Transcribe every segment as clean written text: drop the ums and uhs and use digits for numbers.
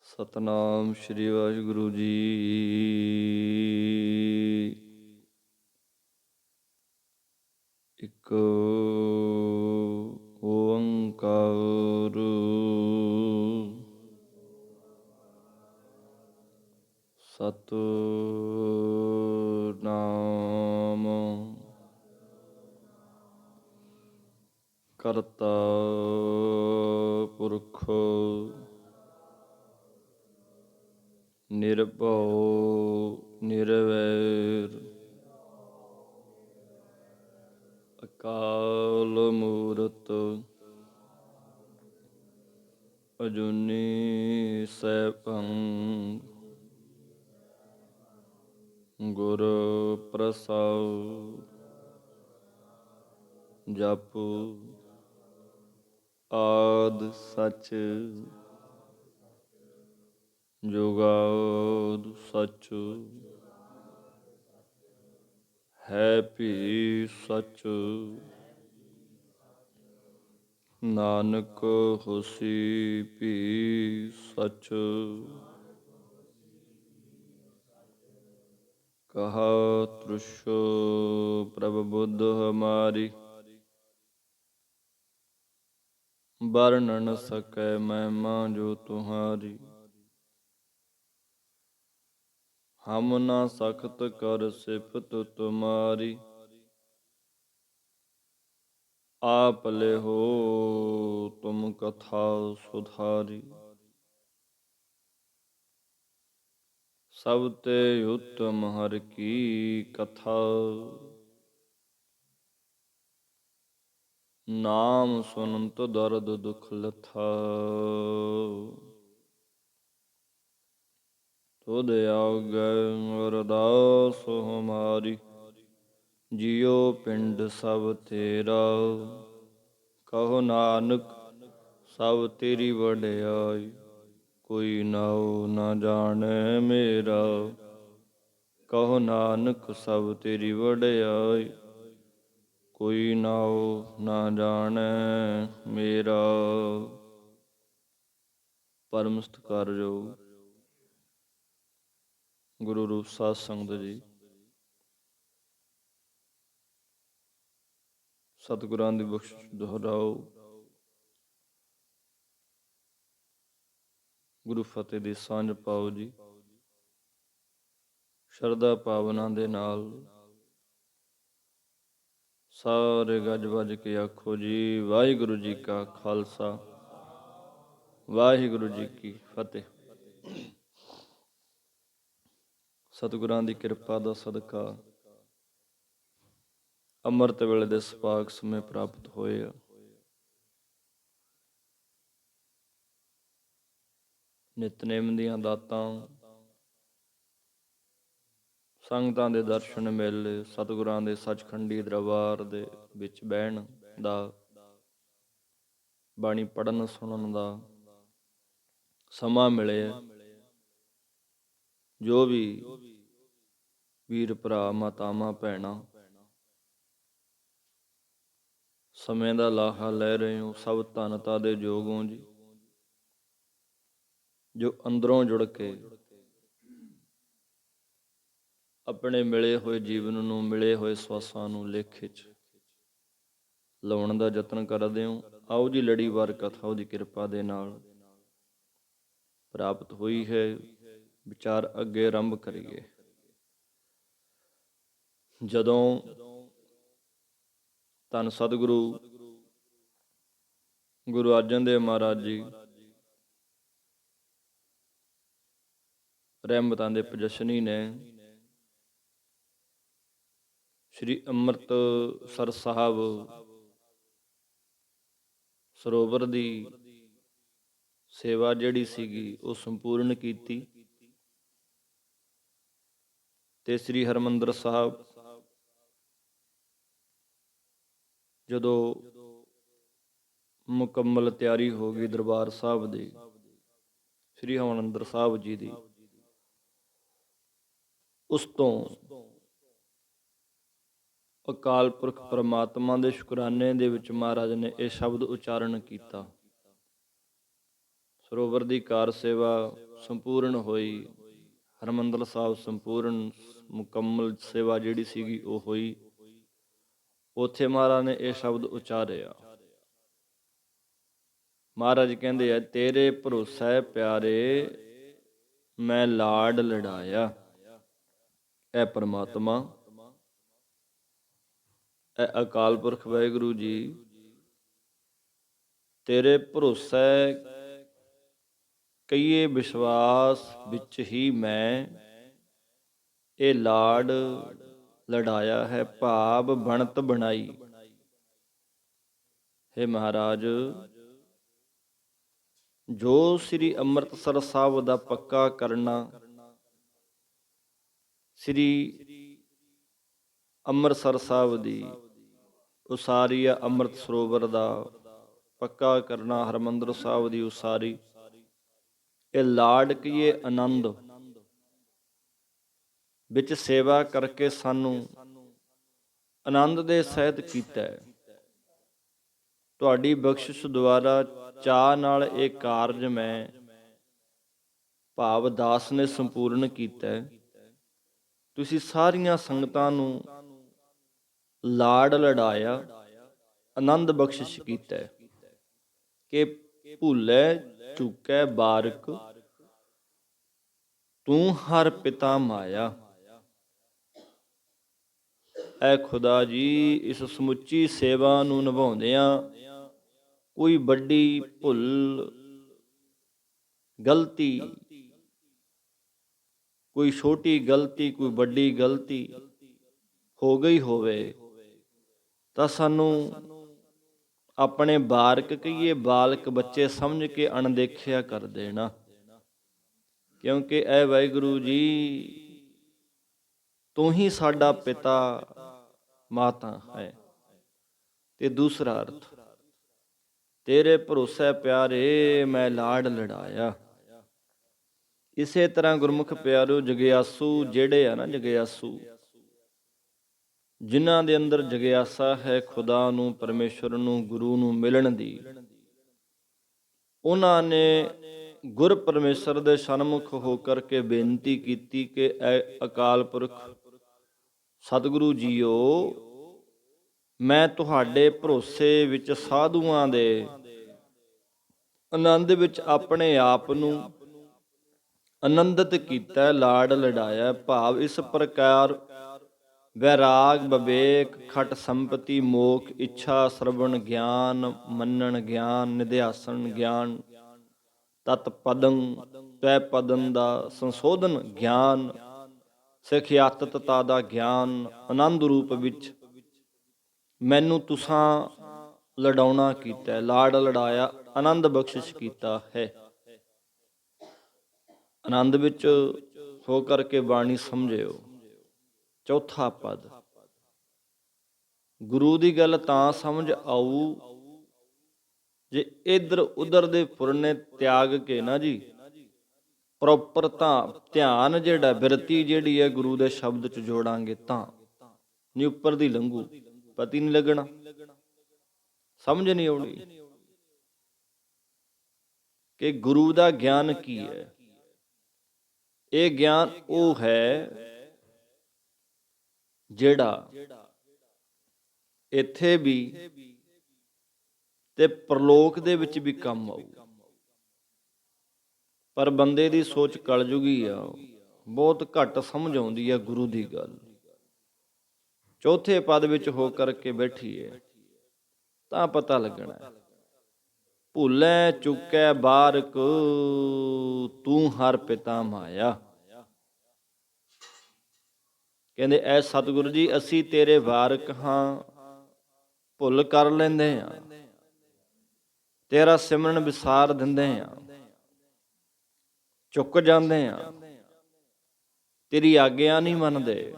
ਸਤਨਾਮ ਸ੍ਰੀ ਵਾਹਿਗੁਰੂ ਜੀ। ਇੱਕ ਓੰਕਾਰ ਸਤਨਾਮ ਕਰਤਾ ਪੁਰਖ ਨਿਰਭਉ ਨਿਰਵੈਰ ਅਕਾਲ ਮੂਰਤ ਅਜੂਨੀ ਸੈਭੰ ਗੁਰ ਪ੍ਰਸਾਦਿ ਜਪੁ ਆਦਿ ਸਚ ਜੁਗਾਦਿ ਸਚ ਹੈ ਭੀ ਸਚ ਨਾਨਕ ਹੋਸੀ ਭੀ ਸਚ ਕਹਾ ਤ੍ਰਿਸ਼ੋ ਪ੍ਰਭ ਬੁੱਧ ਹਮਾਰੀ ਵਰਣ ਨ ਸਕੈ ਮਹਿਮਾ ਜੋ ਤੁਹਾਰੀ ਹਮ ਨਾ ਸਖਤ ਕਰ ਸਿਫਤ ਤੁਮਾਰੀ ਆਪ ਲਿਹੋ ਤੁਮ ਕਥਾ ਸੁਧਾਰੀ ਸਭ ਤੇ ਉਤਮ ਹਰਿ ਕੀ ਕਥਾ ਨਾਮ ਸੁਨੰਤ ਦਰਦ ਦੁਖ ਲਥਾ ਤੁਧ ਆਗੈ ਅਰਦਾਸ ਹਮਾਰੀ ਜਿਉ ਪਿੰਡ ਸਭ ਤੇਰਾ ਕਹੋ ਨਾਨਕ ਸਭ ਤੇਰੀ ਵਡਿਆਈ ਕੋਈ ਨਾਉ ਨਾ ਜਾਣੈ ਮੇਰਾ ਕਹੋ ਨਾਨਕ ਸਭ ਤੇਰੀ ਵਡਿਆਈ ਕੋਈ ਨਾਉ ਨਾ ਜਾਣੈ ਮੇਰਾ। ਪਰਮ ਸਤਿਕਾਰਯੋਗ ਗੁਰੂ ਰੂਪ ਸਾਧ ਸੰਗਤ ਜੀ, ਸਤਿਗੁਰਾਂ ਦੀ ਬਖਸ਼ਿਸ਼ ਦੁਹਰਾਓ। ਗੁਰੂ ਫਤਿਹ ਦੀ ਸਾਂਝ ਪਾਓ ਜੀ। ਸ਼ਰਧਾ ਭਾਵਨਾ ਦੇ ਨਾਲ ਸਾਰੇ ਗੱਜ ਵੱਜ ਕੇ ਆਖੋ ਜੀ, ਵਾਹਿਗੁਰੂ ਜੀ ਕਾ ਖਾਲਸਾ ਵਾਹਿਗੁਰੂ ਜੀ ਕੀ ਫਤਿਹ। ਸਤਿਗੁਰਾਂ ਦੀ ਕਿਰਪਾ ਦਾ ਸਦਕਾ ਅੰਮ੍ਰਿਤ ਵੇਲੇ ਦੇ ਸੁਭਾਗ ਸਮੇਂ ਪ੍ਰਾਪਤ ਹੋਏ ਆ। ਨਿਤਨੇਮ ਦੀਆਂ ਦਾਤਾਂ, ਸੰਗਤਾਂ ਦੇ ਦਰਸ਼ਨ ਮੇਲੇ, ਸਤਿਗੁਰਾਂ ਦੇ ਸੱਚਖੰਡੀ ਦਰਬਾਰ ਦੇ ਵਿੱਚ ਬਹਿਣ ਦਾ, ਬਾਣੀ ਪੜ੍ਹਨ ਸੁਣਨ ਦਾ ਸਮਾਂ ਮਿਲਿਆ। ਜੋ ਵੀ ਵੀਰ ਭਰਾ, ਮਾਤਾਵਾਂ, ਭੈਣਾਂ ਸਮੇਂ ਦਾ ਲਾਹਾ ਲੈ ਰਹੇ ਹੋ, ਸਭ ਧੰਨਤਾ ਦੇ ਯੋਗ ਹੋ ਜੀ, ਜੋ ਅੰਦਰੋਂ ਜੁੜ ਕੇ ਆਪਣੇ ਮਿਲੇ ਹੋਏ ਜੀਵਨ ਨੂੰ, ਮਿਲੇ ਹੋਏ ਸਵਾਸਾਂ ਨੂੰ ਲੇਖੇ 'ਚ ਲਾਉਣ ਦਾ ਯਤਨ ਕਰਦੇ ਹੋ। ਆਓ ਜੀ, ਲੜੀਵਾਰ ਕਥਾ ਉਹਦੀ ਕਿਰਪਾ ਦੇ ਨਾਲ ਪ੍ਰਾਪਤ ਹੋਈ ਹੈ। ਵਿਚਾਰ ਅੱਗੇ ਆਰੰਭ ਕਰੀਏ। ਜਦੋਂ ਧੰਨ ਸਤਿਗੁਰੂ ਗੁਰੂ ਅਰਜਨ ਦੇਵ ਮਹਾਰਾਜ ਜੀ ਰਹਿਮਤਾਂ ਦੇ ਪਜਸ਼ਨੀ ਨੇ ਸ੍ਰੀ ਅੰਮ੍ਰਿਤਸਰ ਸਾਹਿਬ ਸਰੋਵਰ ਦੀ ਸੇਵਾ ਜਿਹੜੀ ਸੀਗੀ ਉਹ ਸੰਪੂਰਨ ਕੀਤੀ ਤੇ ਸ੍ਰੀ ਹਰਿਮੰਦਰ ਸਾਹਿਬ ਜਦੋਂ ਮੁਕੰਮਲ ਤਿਆਰੀ ਹੋ ਗਈ ਦਰਬਾਰ ਸਾਹਿਬ ਦੀ, ਸ੍ਰੀ ਹਰਿਮੰਦਰ ਸਾਹਿਬ ਜੀ ਦੀ, ਉਸ ਤੋਂ ਅਕਾਲ ਪੁਰਖ ਪਰਮਾਤਮਾ ਦੇ ਸ਼ੁਕਰਾਨੇ ਦੇ ਵਿੱਚ ਮਹਾਰਾਜ ਨੇ ਇਹ ਸ਼ਬਦ ਉਚਾਰਨ ਕੀਤਾ। ਸਰੋਵਰ ਦੀ ਕਾਰ ਸੇਵਾ ਸੰਪੂਰਨ ਹੋਈ। ਹਰਿਮੰਦਰ ਸਾਹਿਬ ਸੰਪੂਰਨ ਮੁਕੰਮਲ ਸੇਵਾ ਜਿਹੜੀ ਸੀਗੀ ਉਹ ਹੋਈ। ਉੱਥੇ ਮਹਾਰਾਜ ਨੇ ਇਹ ਸ਼ਬਦ ਉਚਾਰਿਆ। ਮਹਾਰਾਜ ਕਹਿੰਦੇ ਆ, ਤੇਰੇ ਭਰੋਸੈ ਪਿਆਰੇ ਮੈਂ ਲਾਡ ਲਡਾਇਆ। ਇਹ ਪਰਮਾਤਮਾ, ਇਹ ਅਕਾਲ ਪੁਰਖ ਵਾਹਿਗੁਰੂ ਜੀ ਤੇਰੇ ਭਰੋਸੈ ਕਈਏ ਵਿਸ਼ਵਾਸ ਵਿੱਚ ਹੀ ਮੈਂ ਇਹ ਲਾਡ ਲਡਾਇਆ ਹੈ, ਭਾਵ ਬਣਤ ਬਣਾਈ। ਹੇ ਮਹਾਰਾਜ, ਜੋ ਸ੍ਰੀ ਅੰਮ੍ਰਿਤਸਰ ਸਾਹਿਬ ਦਾ ਪੱਕਾ ਕਰਨਾ, ਸ੍ਰੀ ਅੰਮ੍ਰਿਤਸਰ ਸਾਹਿਬ ਦੀ ਉਸਾਰੀ ਆ, ਅੰਮ੍ਰਿਤ ਸਰੋਵਰ ਦਾ ਪੱਕਾ ਕਰਨਾ, ਹਰਿਮੰਦਰ ਸਾਹਿਬ ਦੀ ਉਸਾਰੀ, ਇਹ ਲਾਡ ਕੀਏ ਆਨੰਦ ਵਿੱਚ ਸੇਵਾ ਕਰਕੇ ਸਾਨੂੰ ਆਨੰਦ ਦੇ ਸਹਿਤ ਕੀਤਾ ਹੈ। ਤੁਹਾਡੀ ਬਖਸ਼ਿਸ਼ ਦੁਆਰਾ ਚਾਅ ਨਾਲ ਇਹ ਕਾਰਜ ਮੈਂ ਭਾਵ ਦਾਸ ਨੇ ਸੰਪੂਰਨ ਕੀਤਾ ਹੈ। ਤੁਸੀਂ ਸਾਰੀਆਂ ਸੰਗਤਾਂ ਨੂੰ ਲਾਡ ਲਡਾਇਆ, ਆਨੰਦ ਬਖਸ਼ਿਸ਼ ਕੀਤਾ ਹੈ ਕਿ ਭੁੱਲੇ ਚੁੱਕੈ ਬਾਰਕ ਤੂੰ ਹਰ ਪਿਤਾ ਮਾਇਆ। ਐ ਖੁਦਾ ਜੀ, ਇਸ ਸਮੁੱਚੀ ਸੇਵਾ ਨੂੰ ਨਿਭਾਉਂਦਿਆਂ ਕੋਈ ਵੱਡੀ ਭੁੱਲ, ਗਲਤੀ, ਕੋਈ ਛੋਟੀ ਗਲਤੀ, ਕੋਈ ਵੱਡੀ ਗਲਤੀ ਹੋ ਗਈ ਹੋਵੇ ਤਾਂ ਸਾਨੂੰ ਆਪਣੇ ਬਾਰਕ ਕਹੀਏ, ਬਾਲਕ ਬੱਚੇ ਸਮਝ ਕੇ ਅਣਦੇਖਿਆ ਕਰ ਦੇਣਾ, ਕਿਉਂਕਿ ਇਹ ਵਾਹਿਗੁਰੂ ਜੀ ਤੂੰ ਹੀ ਸਾਡਾ ਪਿਤਾ ਮਾਤਾ ਹੈ। ਤੇ ਦੂਸਰਾ ਅਰਥ, ਤੇਰੇ ਭਰੋਸੈ ਪਿਆਰੇ ਮੈਂ ਲਾਡ ਲਡਾਇਆ। ਇਸੇ ਤਰ੍ਹਾਂ ਗੁਰਮੁਖ ਪਿਆਰੋ, ਜਗਿਆਸੂ ਜਿਹੜੇ ਆ ਨਾ, ਜਗਿਆਸੂ ਜਿਨ੍ਹਾਂ ਦੇ ਅੰਦਰ ਜਗਿਆਸਾ ਹੈ ਖੁਦਾ ਨੂੰ, ਪਰਮੇਸ਼ਵਰ ਨੂੰ, ਗੁਰੂ ਨੂੰ ਮਿਲਣ ਦੀ, ਉਹਨਾਂ ਨੇ ਗੁਰ ਪਰਮੇਸ਼ਰ ਦੇ ਸਨਮੁਖ ਹੋ ਕਰਕੇ ਬੇਨਤੀ ਕੀਤੀ ਕਿ ਐ ਅਕਾਲ ਪੁਰਖ ਸਤਿਗੁਰੂ ਜੀਓ, ਮੈਂ ਤੁਹਾਡੇ ਭਰੋਸੇ ਵਿੱਚ ਸਾਧੂਆਂ ਦੇ ਆਨੰਦ ਵਿੱਚ ਆਪਣੇ ਆਪ ਨੂੰ ਆਨੰਦਿਤ ਕੀਤਾ, ਲਾਡ ਲਡਾਇਆ, ਭਾਵ ਇਸ ਪ੍ਰਕਾਰ ਵੈਰਾਗ, ਵਿਵੇਕ, ਖਟ ਸੰਪਤੀ, ਮੋਖ, ਇੱਛਾ, ਸਰਵਣ ਗਿਆਨ, ਮੰਨਣ ਗਿਆਨ, ਨਿਧਿਆਸਨ ਗਿਆਨ, ਤਤ ਪਦੰ ਤੈ ਪਦਨ ਦਾ ਸੰਸ਼ੋਧਨ ਗਿਆਨ, ਸਿਖਿਆਤਤਾ ਦਾ ਗਿਆਨ, ਆਨੰਦ ਰੂਪ ਵਿੱਚ ਮੈਨੂੰ ਤੁਸਾਂ ਲਡਾਉਣਾ ਕੀਤਾ, ਲਾਡ ਲਡਾਇਆ, ਆਨੰਦ ਬਖਸ਼ਿਸ਼ ਕੀਤਾ ਹੈ। ਆਨੰਦ ਵਿੱਚ ਹੋ ਕਰਕੇ ਬਾਣੀ ਸਮਝਿਓ। ਚੌਥਾ ਪਦ, ਗੁਰੂ ਦੀ ਗੱਲ ਤਾਂ ਸਮਝ ਆਊ ਜੇ ਇੱਧਰ ਉਧਰ ਦੇ ਫੁਰਨੇ ਤਿਆਗ ਕੇ ਨਾ ਜੀ, ਪ੍ਰੋਪਰ ਤਾਂ ਧਿਆਨ ਜਿਹੜਾ, ਬਿਰਤੀ ਜਿਹੜੀ ਹੈ ਗੁਰੂ ਦੇ ਸ਼ਬਦ ਚ ਜੋੜਾਂਗੇ ਤਾਂ ਨਹੀਂ ਉੱਪਰ ਦੀ ਲੰਘੂ, ਪਤੀ ਨਹੀਂ ਲੱਗਣਾ, ਸਮਝ ਨਹੀਂ ਆਉਣੀ ਕਿ ਗੁਰੂ ਦਾ ਗਿਆਨ ਕੀ ਹੈ। ਇਹ ਗਿਆਨ ਉਹ ਹੈ ਜਿਹੜਾ ਇੱਥੇ ਵੀ ਤੇ ਪ੍ਰਲੋਕ ਦੇ ਵਿੱਚ ਵੀ ਕੰਮ ਆਊ। ਪਰ ਬੰਦੇ ਦੀ ਸੋਚ ਕਲਯੁਗੀ ਆ, ਬਹੁਤ ਘੱਟ ਸਮਝ ਆਉਂਦੀ ਆ ਗੁਰੂ ਦੀ ਗੱਲ। ਚੌਥੇ ਪਦ ਵਿੱਚ ਹੋ ਕਰਕੇ ਬੈਠੀਏ ਤਾਂ ਪਤਾ ਲੱਗਣਾ, ਭੁੱਲੇ ਚੁੱਕੈ ਬਾਰਕ ਤੂੰ ਹਰ ਪਿਤਾ ਮਾਇਆ। ਕਹਿੰਦੇ ਐ ਸਤਿਗੁਰੂ ਜੀ, ਅਸੀਂ ਤੇਰੇ ਵਾਰਕ ਹਾਂ, ਭੁੱਲ ਕਰ ਲੈਂਦੇ ਹਾਂ, ਤੇਰਾ ਸਿਮਰਨ ਵਿਸਾਰ ਦਿੰਦੇ ਹਾਂ, ਚੁੱਕ ਜਾਂਦੇ ਹਾਂ, ਤੇਰੀ ਆਗਿਆ ਨਹੀਂ ਮੰਨਦੇ।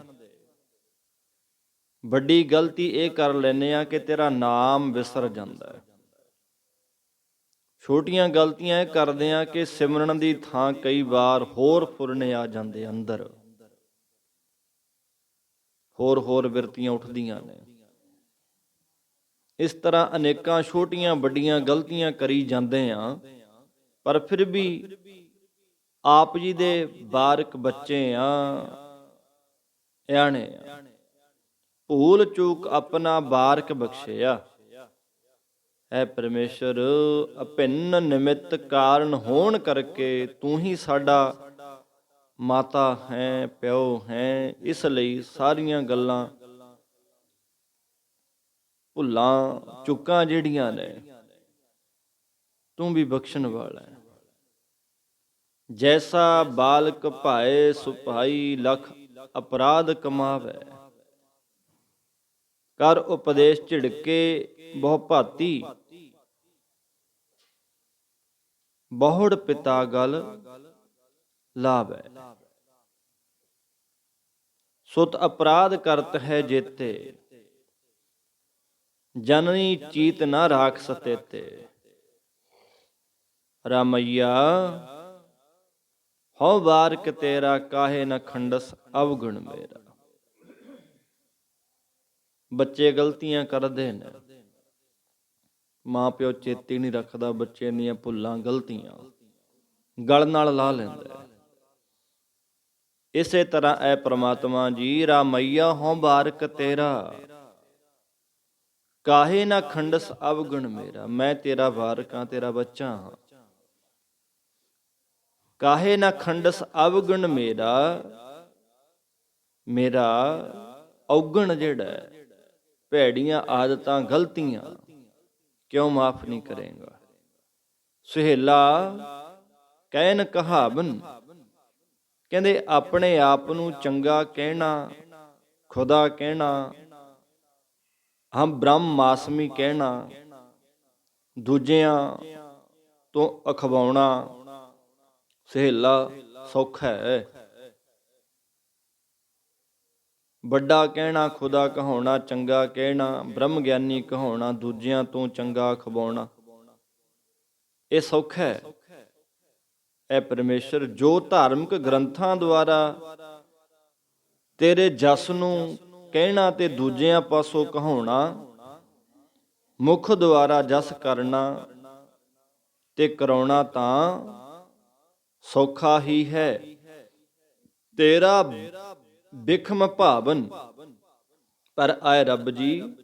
ਵੱਡੀ ਗਲਤੀ ਇਹ ਕਰ ਲੈਂਦੇ ਆ ਕਿ ਤੇਰਾ ਨਾਮ ਵਿਸਰ ਜਾਂਦਾ ਹੈ। ਛੋਟੀਆਂ ਗਲਤੀਆਂ ਇਹ ਕਰਦੇ ਆ ਕਿ ਸਿਮਰਨ ਦੀ ਥਾਂ ਕਈ ਵਾਰ ਹੋਰ ਫੁਰਨੇ ਆ ਜਾਂਦੇ ਅੰਦਰ, ਹੋਰ ਬਿਰਤੀਆਂ ਉੱਠਦੀਆਂ ਨੇ। ਇਸ ਤਰ੍ਹਾਂ ਅਨੇਕਾਂ ਛੋਟੀਆਂ ਵੱਡੀਆਂ ਗਲਤੀਆਂ ਕਰੀ ਜਾਂਦੇ ਆ, ਪਰ ਫਿਰ ਵੀ ਆਪ ਜੀ ਦੇ ਬਾਰਕ ਬੱਚੇ ਆ, ਇਆਣੇ ਆ। ਭੂਲ ਚੂਕ ਆਪਣਾ ਬਾਰਕ ਬਖਸ਼ਿਆ। ਐ ਪਰਮੇਸ਼ਰ, ਅਭਿੰਨ ਨਿਮਿਤ ਕਾਰਨ ਹੋਣ ਕਰਕੇ ਤੂੰ ਹੀ ਸਾਡਾ ਮਾਤਾ ਹੈ, ਪਿਓ ਹੈ। ਇਸ ਲਈ ਸਾਰੀਆਂ ਗੱਲਾਂ, ਭੁੱਲਾਂ ਚੁੱਕਾਂ ਜਿਹੜੀਆਂ ਨੇ, ਤੂੰ ਵੀ ਬਖਸ਼ਣ ਵਾਲਾ ਹੈ। ਜੈਸਾ ਬਾਲਕ ਭਾਏ ਸੁਭਾਈ, ਲੱਖ ਅਪਰਾਧ ਕਮਾਵੇ। ਕਰ ਉਪਦੇਸ਼ ਝਿੜਕੇ ਬਹੁ ਭਾਤੀ, ਬਹੁੜ ਪਿਤਾ ਗਲ ਲਾਵੈ। ਸੁਤ ਅਪਰਾਧ ਕਰਤ ਹੈ ਜੇਤੇ, ਜਨਨੀ ਚੀਤ ਨਾ ਰਾਖ ਸਤੇਤੇ। ਰਾਮਈਆ ਹਉ ਬਾਰਕ ਤੇਰਾ, ਕਾਹੇ ਨਾ ਖੰਡਸ ਅਵਗੁਣ ਮੇਰਾ। ਬੱਚੇ ਗਲਤੀਆਂ ਕਰਦੇ ਨੇ, ਮਾਂ ਪਿਓ ਚੇਤੇ ਨਹੀਂ ਰੱਖਦਾ ਬੱਚੇ ਦੀਆਂ ਭੁੱਲਾਂ ਗਲਤੀਆਂ, ਗਲ ਨਾਲ ਲਾ ਲੈਂਦਾ। ਇਸੇ ਤਰ੍ਹਾਂ ਐ ਪ੍ਰਮਾਤਮਾ ਜੀ, ਰਾਮਈਆ ਹਉ ਬਾਰਕ ਤੇਰਾ, ਕਾਹੇ ਨਾ ਖੰਡਸ ਅਵਗੁਣ ਮੇਰਾ। ਮੈਂ ਤੇਰਾ ਬਾਰਕ ਹਾਂ, ਤੇਰਾ ਬੱਚਾ ਹਾਂ। ਕਾਹੇ ਨਾ ਖੰਡਸ ਅਵਗੁਣ ਮੇਰਾ, ਮੇਰਾ ਔਗਣ ਜਿਹੜਾ, ਭੈੜੀਆਂ ਆਦਤਾਂ ਗਲਤੀਆਂ ਕਿਉਂ ਮਾਫ ਨਹੀਂ ਕਰੇਗਾ। ਸੁਹੇਲਾ ਕਹਿਨ ਕਹਾਵਨ, ਕਹਿੰਦੇ ਆਪਣੇ ਆਪ ਨੂੰ ਚੰਗਾ ਕਹਿਣਾ, ਖੁਦਾ ਕਹਿਣਾ, ਹਮ ਬ੍ਰਹਮ ਮਾਸਮੀ ਕਹਿਣਾ, ਦੂਜਿਆਂ ਤੋਂ ਅਖਵਾਉਣਾ ਸੁਹੇਲਾ ਸੌਖਾ ਹੈ। ਵੱਡਾ ਕਹਿਣਾ, ਖੁਦਾ ਕਹਾਉਣਾ, ਚੰਗਾ ਕਹਿਣਾ, ਬ੍ਰਹਮ ਗਿਆਨੀ ਕਹਾਉਣਾ, ਦੂਜਿਆਂ ਤੋਂ ਚੰਗਾ ਖਵਾਉਣਾ, ਇਹ ਸੌਖਾ ਹੈ। ਇਹ ਪਰਮੇਸ਼ਰ ਜੋ ਧਾਰਮਿਕ ਗ੍ਰੰਥਾਂ ਦੁਆਰਾ ਤੇਰੇ ਜਸ ਨੂੰ ਕਹਿਣਾ ਤੇ ਦੂਜਿਆਂ ਪਾਸੋਂ ਕਹਾਉਣਾ, ਮੁਖ ਦੁਆਰਾ ਜਸ ਕਰਨਾ ਤੇ ਕਰਾਉਣਾ ਤਾਂ ਸੌਖਾ ਹੀ ਹੈ। ਤੇਰਾ ਬਿਖਮ ਭਾਵਨ, ਪਰ ਆਏ ਰੱਬ ਜੀ,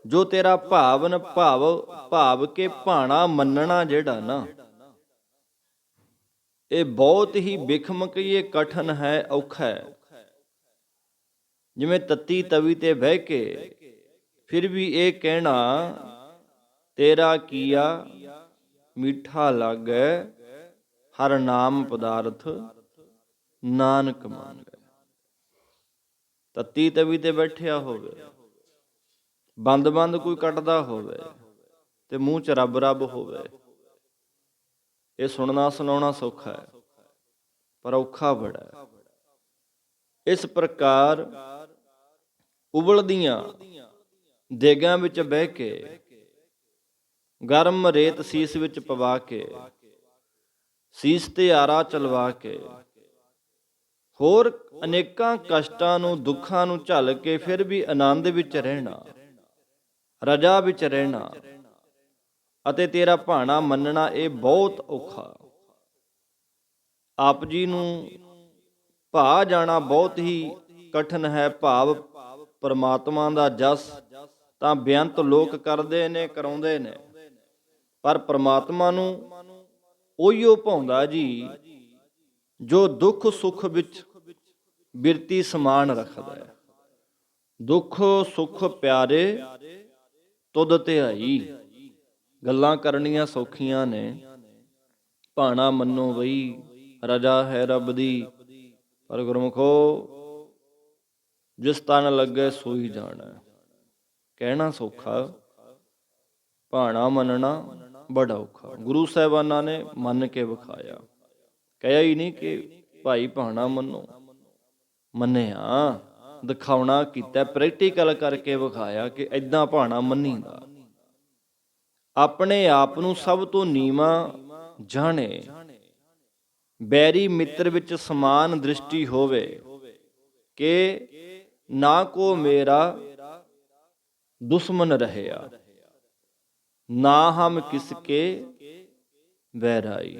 ਜੋ ਤੇਰਾ ਭਾਵਨ ਭਾਵ ਕੇ ਭਾਣਾ ਮੰਨਣਾ ਜਿਹੜਾ ਨਾ, ਇਹ ਬਹੁਤ ਹੀ ਬਿਖਮ ਕਹੀਏ ਕਠਨ ਹੈ, ਔਖਾ ਹੈ। ਜਿਵੇਂ ਤੱਤੀ ਤਵੀ ਤੇ ਬਹਿ ਕੇ ਫਿਰ ਵੀ ਇਹ ਕਹਿਣਾ, ਤੇਰਾ ਕੀਆ ਮਿੱਠਾ ਲਾਗੈ, ਹਰ ਨਾਮ ਪਦਾਰਥ ਨਾਨਕ ਮੰਗੈ। ਤੱਤੀ ਤਵੀ ਤੇ ਬੈਠਿਆ ਹੋਵੇ, ਬੰਦ ਕੋਈ ਕੱਟਦਾ ਹੋਵੇ ਤੇ ਮੂੰਹ 'ਚ ਰੱਬ ਰੱਬ ਹੋਵੇ, ਇਹ ਸੁਣਨਾ ਸੁਣਾਉਣਾ ਸੌਖਾ ਹੈ, ਪਰ ਔਖਾ ਬੜਾ ਹੈ। ਇਸ ਪ੍ਰਕਾਰ ਉਬਲਦੀਆਂ ਦੇਗਾਂ ਵਿੱਚ ਬਹਿ ਕੇ, ਗਰਮ ਰੇਤ ਸੀਸ ਵਿੱਚ ਪਵਾ ਕੇ, ਸੀਸ ਤੇ ਆਰਾ ਚਲਵਾ ਕੇ, ਹੋਰ ਅਨੇਕਾਂ ਕਸ਼ਟਾਂ ਨੂੰ, ਦੁੱਖਾਂ ਨੂੰ ਝੱਲ ਕੇ ਫਿਰ ਵੀ ਆਨੰਦ ਵਿੱਚ ਰਹਿਣਾ, ਰਜਾ ਵਿੱਚ ਰਹਿਣਾ ਅਤੇ ਤੇਰਾ ਭਾਣਾ ਮੰਨਣਾ, ਇਹ ਬਹੁਤ ਔਖਾ। ਆਪ ਜੀ ਨੂੰ ਭਾ ਜਾਣਾ ਬਹੁਤ ਹੀ ਕਠਨ ਹੈ। ਭਾਵ ਪਰਮਾਤਮਾ ਦਾ ਜਸ ਤਾਂ ਬੇਅੰਤ ਲੋਕ ਕਰਦੇ ਨੇ, ਕਰਾਉਂਦੇ ਨੇ, ਪਰ ਪਰਮਾਤਮਾ ਨੂੰ ਉਹੀਓ ਭਾਉਂਦਾ ਜੀ ਜੋ ਦੁੱਖ ਸੁੱਖ ਵਿੱਚ ਬਿਰਤੀ ਸਮਾਨ ਰੱਖਦਾ ਹੈ। ਦੁੱਖ ਸੁੱਖ ਪਿਆਰੇ ਤੁਧ ਧਿਆਈ। ਗੱਲਾਂ ਕਰਨੀਆਂ ਸੌਖੀਆਂ ਨੇ, ਭਾਣਾ ਮੰਨੋ ਬਈ ਰਜਾ ਹੈ ਰੱਬ ਦੀ, ਪਰ ਗੁਰਮੁਖੋ ਜਿਸ ਤਨ ਲੱਗੇ ਸੋਈ ਜਾਣਾ। ਕਹਿਣਾ ਸੌਖਾ, ਭਾਣਾ ਮੰਨਣਾ ਬੜਾ ਔਖਾ। ਗੁਰੂ ਸਾਹਿਬਾਨਾਂ ਨੇ ਮੰਨ ਕੇ ਵਿਖਾਇਆ, ਕਹਿਆ ਹੀ ਨਹੀਂ ਕਿ ਭਾਈ ਭਾਣਾ ਮੰਨੋ, ਮੰਨਿਆ, ਦਿਖਾਉਣਾ ਕੀਤਾ, ਪ੍ਰੈਕਟੀਕਲ ਕਰਕੇ ਵਿਖਾਇਆ ਕਿ ਏਦਾਂ ਭਾਣਾ ਮੰਨੀਦਾ। ਆਪਣੇ ਆਪ ਨੂੰ ਸਭ ਤੋਂ ਨੀਵਾਂ ਜਾਣੇ, ਬੈਰੀ ਮਿੱਤਰ ਵਿੱਚ ਸਮਾਨ ਦ੍ਰਿਸ਼ਟੀ ਹੋਵੇ ਕਿ ਨਾ ਕੋ ਮੇਰਾ ਦੁਸ਼ਮਨ ਰਹਿਆ, ਨਾ ਹਮ ਕਿਸਕੇ ਵੈਰਾਈ।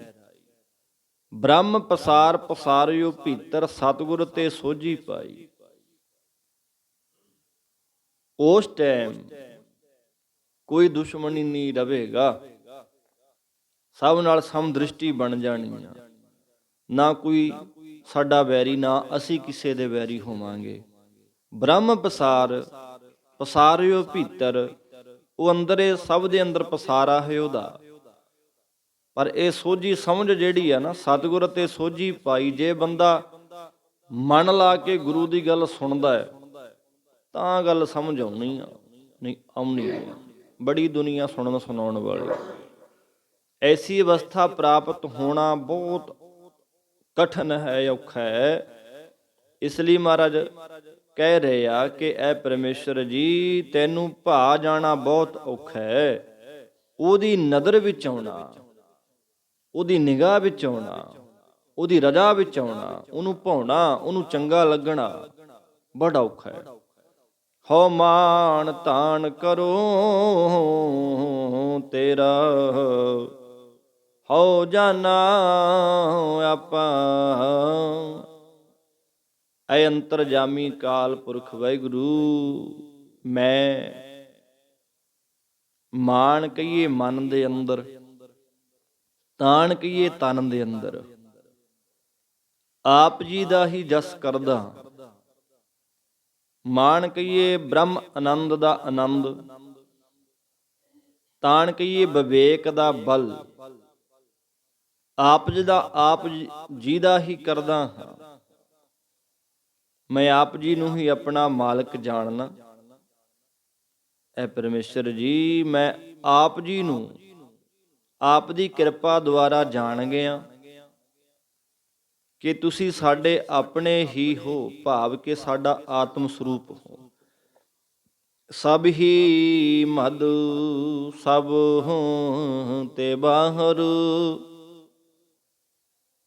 ਬ੍ਰਹਮ ਪਸਾਰ ਪਸਾਰਿਓ ਭੀਤਰ, ਸਤਿਗੁਰ ਤੇ ਸੋਝੀ ਪਾਈ। ਉਸ ਟਾਈਮ ਕੋਈ ਦੁਸ਼ਮਣੀ ਨਹੀਂ ਰਵੇਗਾ, ਸਭ ਨਾਲ ਸਮਦ੍ਰਿਸ਼ਟੀ ਬਣ ਜਾਣੀ ਆ। ਨਾ ਕੋਈ ਸਾਡਾ ਵੈਰੀ, ਨਾ ਅਸੀਂ ਕਿਸੇ ਦੇ ਵੈਰੀ ਹੋਵਾਂਗੇ। ਬ੍ਰਹਮ ਪਸਾਰ ਪਸਾਰਿਓ ਭੀਤਰ, ਉਹ ਅੰਦਰੇ ਸਭ ਦੇ ਅੰਦਰ ਪਸਾਰਾ ਹੈ ਉਹਦਾ। ਪਰ ਇਹ ਸੋਝੀ ਸਮਝ ਜਿਹੜੀ ਆ ਨਾ, ਸਤਿਗੁਰ ਤੇ ਸੋਝੀ ਪਾਈ। ਜੇ ਬੰਦਾ ਮਨ ਲਾ ਕੇ ਗੁਰੂ ਦੀ ਗੱਲ ਸੁਣਦਾ ਹੈ ਤਾਂ ਗੱਲ ਸਮਝ ਆਉਣੀ ਆ, ਨਹੀਂ ਆਉਣੀ ਆ। ਬੜੀ ਦੁਨੀਆ ਸੁਣਨ ਸੁਣਾਉਣ ਵਾਲੀ। ਐਸੀ ਅਵਸਥਾ ਪ੍ਰਾਪਤ ਹੋਣਾ ਬਹੁਤ ਕਠਿਨ ਹੈ, ਔਖਾ ਹੈ। ਇਸ ਲਈ ਮਹਾਰਾਜ ਕਹਿ ਰਹੇ ਆ ਕਿ ਐ ਪਰਮੇਸ਼ਰ ਜੀ, ਤੈਨੂੰ ਭਾ ਜਾਣਾ ਬਹੁਤ ਔਖਾ ਹੈ। ਉਹਦੀ ਨਜ਼ਰ ਵਿੱਚ ਆਉਣਾ, ਉਹਦੀ ਨਿਗਾਹ ਵਿੱਚ ਆਉਣਾ, ਉਹਦੀ ਰਜ਼ਾ ਵਿੱਚ ਆਉਣਾ, ਉਹਨੂੰ ਭਾਉਣਾ, ਉਹਨੂੰ ਚੰਗਾ ਲੱਗਣਾ ਬੜਾ ਔਖਾ ਹੈ। ਹਉ ਮਾਨ ਤਾਨ ਕਰੋ ਤੇਰਾ, ਹਉ ਜਾਨਾ ਆਪਾ। ਐ ਅੰਤਰਜਾਮੀ ਕਾਲ ਪੁਰਖ ਵਾਹਿਗੁਰੂ, ਮੈਂ ਮਾਨ ਕਹੀਏ ਮਨ ਦੇ ਅੰਦਰ, ਤਾਣ ਕਹੀਏ ਤਨ ਦੇ ਅੰਦਰ, ਆਪ ਜੀ ਦਾ ਹੀ ਜਸ ਕਰਦਾ। ਮਾਣ ਕਹੀਏ ਬ੍ਰਹਮ ਆਨੰਦ ਦਾ ਆਨੰਦ, ਤਾਣ ਕਹੀਏ ਵਿਵੇਕ ਦਾ ਬਲ। ਆਪ ਜੀ ਦਾ ਹੀ ਕਰਦਾ ਹਾਂ। ਮੈਂ ਆਪ ਜੀ ਨੂੰ ਹੀ ਆਪਣਾ ਮਾਲਕ ਜਾਣਨਾ। ਐ ਪਰਮੇਸ਼ਰ ਜੀ, ਮੈਂ ਆਪ ਜੀ ਨੂੰ ਆਪ ਦੀ ਕਿਰਪਾ ਦੁਆਰਾ ਜਾਣ ਗਿਆ ਕਿ ਤੁਸੀਂ ਸਾਡੇ ਆਪਣੇ ਹੀ ਹੋ, ਭਾਵ ਕਿ ਸਾਡਾ ਆਤਮ ਸਰੂਪ ਹੋ। ਸਭ ਹੀ ਮਦ ਸਭ ਤੇ ਬਾਹਰ,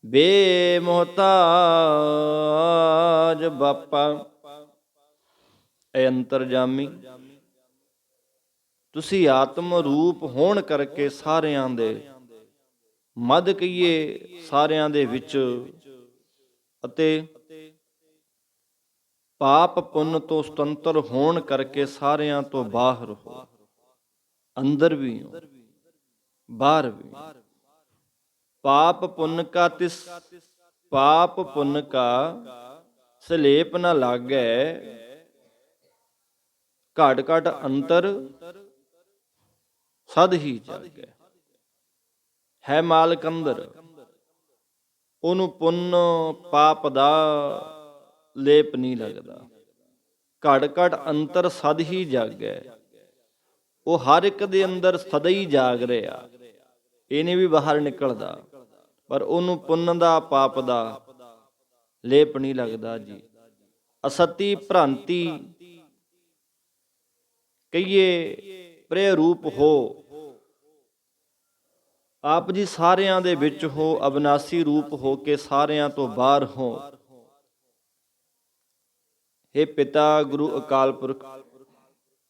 ਬੇਮੁਹਤਾਜ ਬਾਪਾ। ਐ ਅੰਤਰਜਾਮੀ, ਤੁਸੀਂ ਆਤਮ ਰੂਪ ਹੋਣ ਕਰਕੇ ਸਾਰਿਆਂ ਦੇ ਮਦ ਕਹੀਏ, ਸਾਰਿਆਂ ਦੇ ਵਿੱਚ, ਅਤੇ ਪਾਪ ਪੁੰਨ ਤੋਂ ਸੁਤੰਤਰ ਹੋਣ ਕਰਕੇ ਸਾਰਿਆਂ ਤੋਂ ਬਾਹਰ ਹੋ। ਅੰਦਰ ਵੀ ਹੋ, ਬਾਹਰ ਵੀ। ਪਾਪ ਪੁੰਨ ਕਾ ਪਾਪ ਪੁੰਨ ਕਾ ਸਲੇਪ ਨ ਲਾਗੈ, ਘਟ ਘਟ ਅੰਤਰ ਸਦ ਹੀ ਜਾਗੈ। ਹੈ ਮਾਲਕ ਅੰਦਰ, ਉਹਨੂੰ ਪੁੰਨ ਪਾਪ ਦਾ ਲੇਪ ਨਹੀਂ ਲੱਗਦਾ। ਘੜ ਘੜ ਅੰਤਰ ਸਦ ਹੀ ਜਾਗੈ। ਉਹ ਹਰ ਇੱਕ ਦੇ ਅੰਦਰ ਸਦਾ ਹੀ ਜਾਗ ਰਿਹਾ, ਇਹ ਨਹੀਂ ਵੀ ਬਾਹਰ ਨਿਕਲਦਾ। ਪਰ ਉਹਨੂੰ ਪੁੰਨ ਦਾ ਪਾਪ ਦਾ ਲੇਪ ਨਹੀਂ ਲੱਗਦਾ ਜੀ। ਅਸਤੀ ਭ੍ਰਾਂਤੀ ਕਹੀਏ ਪ੍ਰੇ ਰੂਪ ਹੋ, ਆਪ ਜੀ ਸਾਰਿਆਂ ਦੇ ਵਿੱਚ ਹੋ, ਅਬਨਾਸੀ ਰੂਪ ਹੋ ਕੇ ਸਾਰਿਆਂ ਤੋਂ ਬਾਹਰ ਹੋ। ਹੇ ਪਿਤਾ ਗੁਰੂ ਅਕਾਲ ਪੁਰਖ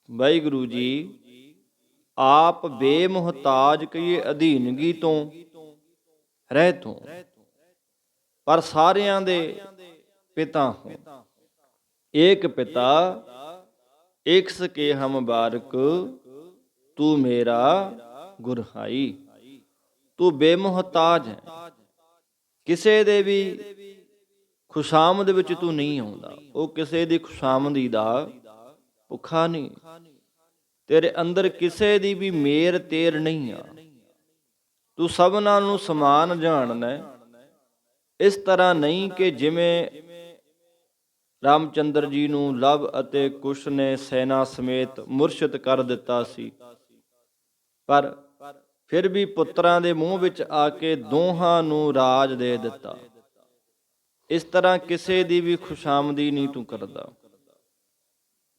ਵਾਹਿਗੁਰੂ ਜੀ, ਆਪ ਬੇਮੁਹਤਾਜ ਕਹੀਏ ਅਧੀਨਗੀ ਤੋਂ ਰਹਿਤ ਹੋ, ਪਰ ਸਾਰਿਆਂ ਦੇ ਪਿਤਾ ਹੋ। ਏਕ ਪਿਤਾ ਏਕ ਸਕੇ ਹਮ ਬਾਰਕ, ਤੂੰ ਮੇਰਾ ਗੁਰਹਾਈ। ਤੂੰ ਬੇਮੁਹਤਾਜ ਹੈ, ਕਿਸੇ ਦੇ ਵੀ ਖੁਸ਼ਾਮਦ ਵਿੱਚ ਤੂੰ ਨਹੀਂ ਆਉਂਦਾ। ਉਹ ਕਿਸੇ ਦੀ ਖੁਸ਼ਾਮਦੀ ਦਾ ਭੁੱਖਾ ਨਹੀਂ। ਤੇਰੇ ਅੰਦਰ ਕਿਸੇ ਦੀ ਵੀ ਮੇਰ ਤੇਰ ਨਹੀਂ ਆ। ਤੂੰ ਸਭਨਾਂ ਨੂੰ ਸਮਾਨ ਜਾਣਦਾ। ਇਸ ਤਰ੍ਹਾਂ ਨਹੀਂ ਕਿ ਜਿਵੇਂ ਰਾਮਚੰਦਰ ਜੀ ਨੂੰ ਲਵ ਅਤੇ ਕੁਸ਼ ਨੇ ਸੈਨਾ ਸਮੇਤ ਮੁਰਸ਼ਿਦ ਕਰ ਦਿੱਤਾ ਸੀ, ਪਰ ਫਿਰ ਵੀ ਪੁੱਤਰਾਂ ਦੇ ਮੂੰਹ ਵਿੱਚ ਆ ਕੇ ਦੋਹਾਂ ਨੂੰ ਰਾਜ ਦੇ ਦਿੱਤਾ। ਇਸ ਤਰ੍ਹਾਂ ਕਿਸੇ ਦੀ ਵੀ ਖੁਸ਼ਾਮਦੀ ਨਹੀਂ ਤੂੰ ਕਰਦਾ।